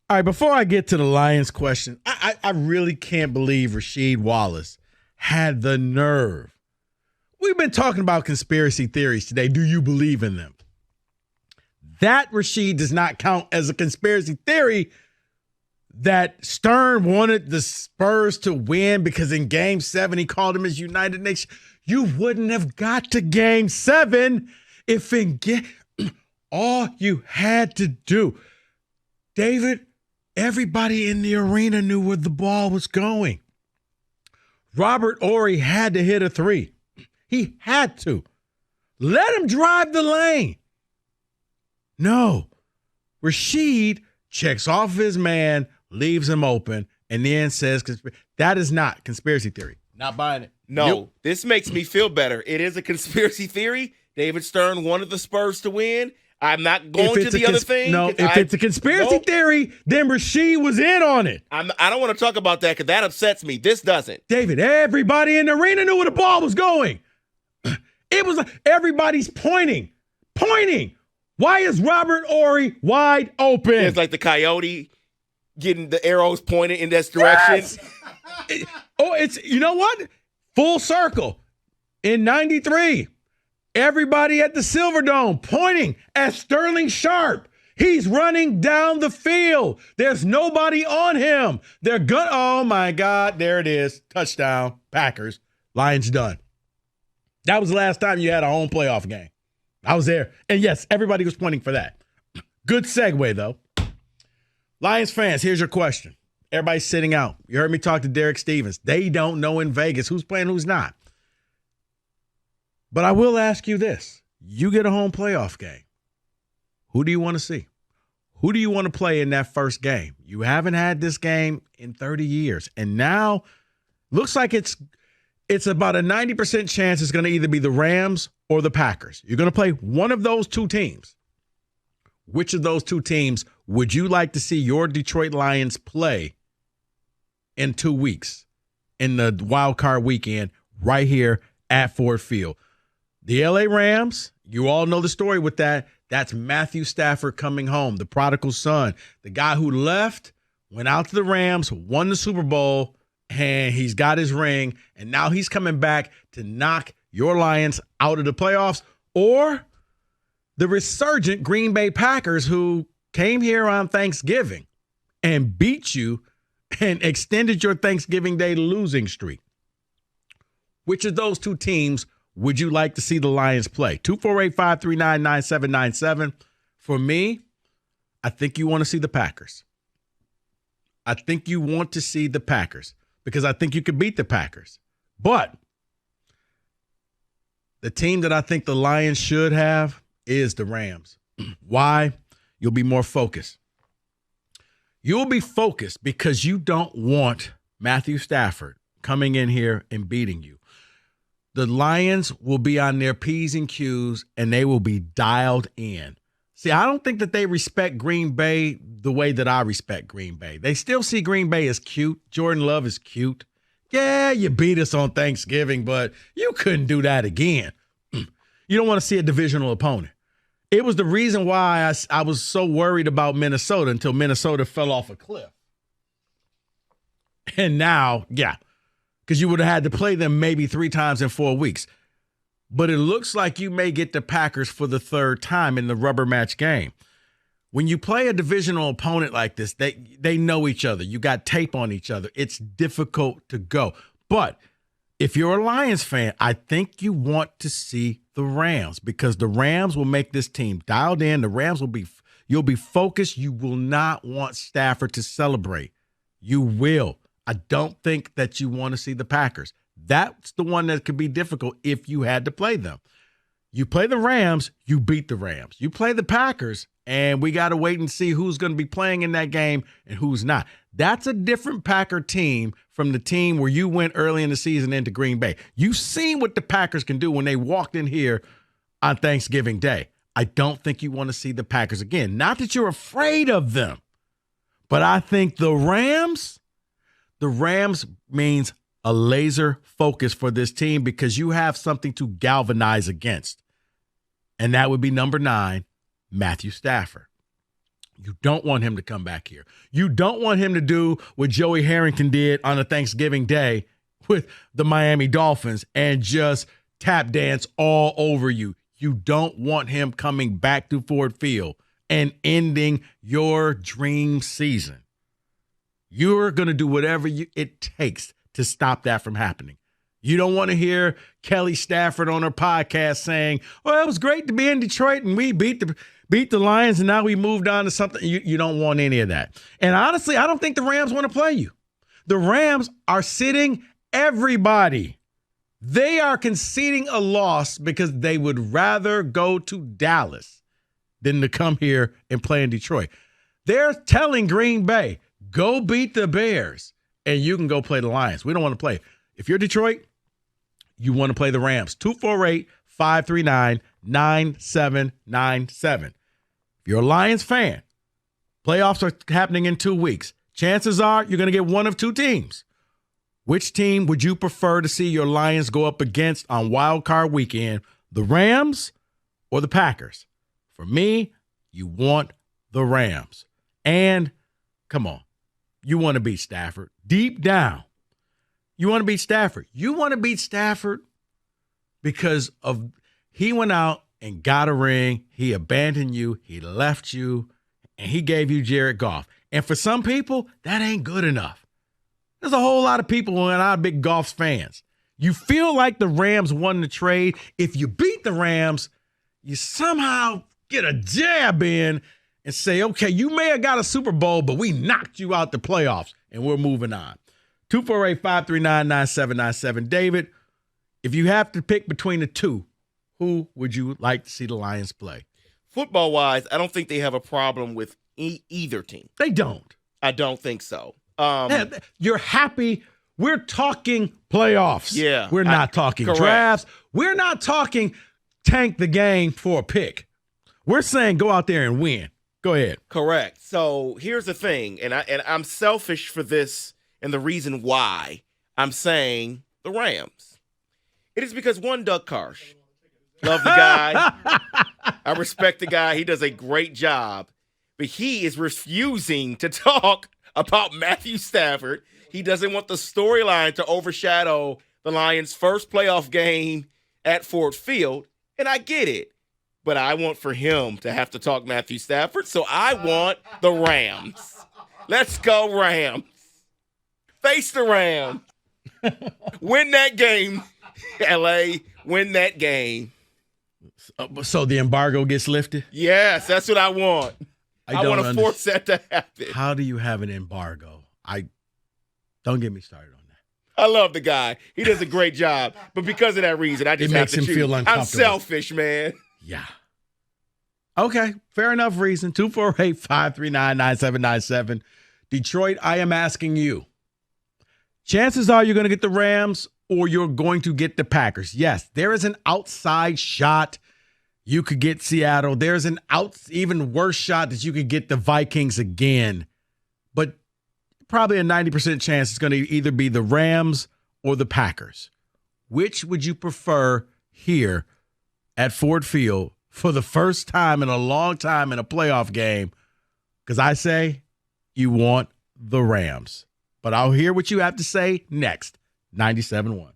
All right, before I get to the Lions question, I really can't believe Rasheed Wallace had the nerve. We've been talking about conspiracy theories today. Do you believe in them? That, Rasheed, does not count as a conspiracy theory that Stern wanted the Spurs to win because in Game 7 he called them his United Nation. You wouldn't have got to Game 7 if all you had to do, David, everybody in the arena knew where the ball was going. Robert Horry had to hit a three. He had to. Let him drive the lane. No. Rasheed checks off his man, leaves him open, and then says, that is not conspiracy theory. Not buying it. No, Nope. This makes me feel better. It is a conspiracy theory. David Stern wanted the Spurs to win. I'm not going to the other thing. No, if it's a conspiracy theory, then Rasheed was in on it. I don't want to talk about that because that upsets me. This doesn't. David, everybody in the arena knew where the ball was going. It was everybody's pointing. Why is Robert Horry wide open? It's like the coyote getting the arrows pointed in this direction. Yes! It's, you know what? Full circle. In 93, everybody at the Silverdome pointing at Sterling Sharp. He's running down the field. There's nobody on him. Oh my God, there it is. Touchdown, Packers. Lions done. That was the last time you had a home playoff game. I was there. And yes, everybody was pointing for that. Good segue, though. Lions fans, here's your question. Everybody's sitting out. You heard me talk to Derek Stevens. They don't know in Vegas who's playing, who's not. But I will ask you this. You get a home playoff game. Who do you want to see? Who do you want to play in that first game? You haven't had this game in 30 years. And now looks like it's about a 90% chance it's going to either be the Rams or the Packers. You're going to play one of those two teams. Which of those two teams would you like to see your Detroit Lions play in 2 weeks in the wild card weekend right here at Ford Field? The LA Rams, you all know the story with that. That's Matthew Stafford coming home, the prodigal son, the guy who left, went out to the Rams, won the Super Bowl, and he's got his ring, and now he's coming back to knock your Lions out of the playoffs. Or the resurgent Green Bay Packers, who came here on Thanksgiving and beat you and extended your Thanksgiving Day losing streak. Which of those two teams would you like to see the Lions play? 248-539-9797. For me, I think you want to see the Packers. I think you want to see the Packers because I think you could beat the Packers. But the team that I think the Lions should have is the Rams. Why? You'll be more focused. You'll be focused because you don't want Matthew Stafford coming in here and beating you. The Lions will be on their P's and Q's, and they will be dialed in. See, I don't think that they respect Green Bay the way that I respect Green Bay. They still see Green Bay as cute. Jordan Love is cute. Yeah, you beat us on Thanksgiving, but you couldn't do that again. You don't want to see a divisional opponent. It was the reason why I was so worried about Minnesota until Minnesota fell off a cliff. And now, yeah, because you would have had to play them maybe 3 times in 4 weeks. But it looks like you may get the Packers for the third time in the rubber match game. When you play a divisional opponent like this, they know each other. You got tape on each other. It's difficult to go. But if you're a Lions fan, I think you want to see the Rams because the Rams will make this team dialed in. The Rams you'll be focused. You will not want Stafford to celebrate. You will. I don't think that you want to see the Packers. That's the one that could be difficult if you had to play them. You play the Rams, you beat the Rams. You play the Packers, and we got to wait and see who's going to be playing in that game and who's not. That's a different Packer team from the team where you went early in the season into Green Bay. You've seen what the Packers can do when they walked in here on Thanksgiving Day. I don't think you want to see the Packers again. Not that you're afraid of them, but I think the Rams means a laser focus for this team because you have something to galvanize against. And that would be number 9, Matthew Stafford. You don't want him to come back here. You don't want him to do what Joey Harrington did on a Thanksgiving Day with the Miami Dolphins and just tap dance all over you. You don't want him coming back to Ford Field and ending your dream season. You're going to do whatever it takes to stop that from happening. You don't want to hear Kelly Stafford on her podcast saying, well, it was great to be in Detroit and we beat the Lions and now we moved on to something. You don't want any of that. And honestly, I don't think the Rams want to play you. The Rams are sitting everybody. They are conceding a loss because they would rather go to Dallas than to come here and play in Detroit. They're telling Green Bay, go beat the Bears and you can go play the Lions. We don't want to play. If you're Detroit, you want to play the Rams. 248-539-9797. If you're a Lions fan, playoffs are happening in 2 weeks. Chances are you're going to get one of two teams. Which team would you prefer to see your Lions go up against on Wild Card Weekend, the Rams or the Packers? For me, you want the Rams. And, come on, you want to beat Stafford. Deep down, you want to beat Stafford. You want to beat Stafford because of he went out and got a ring. He abandoned you. He left you. And he gave you Jared Goff. And for some people, that ain't good enough. There's a whole lot of people who are not big Goff fans. You feel like the Rams won the trade. If you beat the Rams, you somehow get a jab in and say, okay, you may have got a Super Bowl, but we knocked you out the playoffs, and we're moving on. 248-539-9797. David, if you have to pick between the two, who would you like to see the Lions play? Football-wise, I don't think they have a problem with either team. They don't. I don't think so. You're happy. We're talking playoffs. Yeah. We're not talking drafts. We're not talking tank the game for a pick. We're saying go out there and win. Go ahead. Correct. So here's the thing, and I'm selfish for this, and the reason why I'm saying the Rams. It is because one, Doug Karsh. Love the guy. I respect the guy. He does a great job. But he is refusing to talk about Matthew Stafford. He doesn't want the storyline to overshadow the Lions' first playoff game at Ford Field. And I get it. But I want for him to have to talk Matthew Stafford. So I want the Rams. Let's go, Rams. Face the Rams. Win that game, LA. Win that game. So the embargo gets lifted? Yes, that's what I want. I want to force that to happen. How do you have an embargo? Don't get me started on that. I love the guy. He does a great job. But because of that reason, I just have to choose. It makes him feel uncomfortable. I'm selfish, man. Yeah. Okay, fair enough reason. 248-539-9797. Detroit, I am asking you. Chances are you're going to get the Rams or you're going to get the Packers. Yes, there is an outside shot you could get Seattle. There's an even worse shot that you could get the Vikings again. But probably a 90% chance it's going to either be the Rams or the Packers. Which would you prefer here at Ford Field for the first time in a long time in a playoff game? Because I say you want the Rams. But I'll hear what you have to say next. 97.1.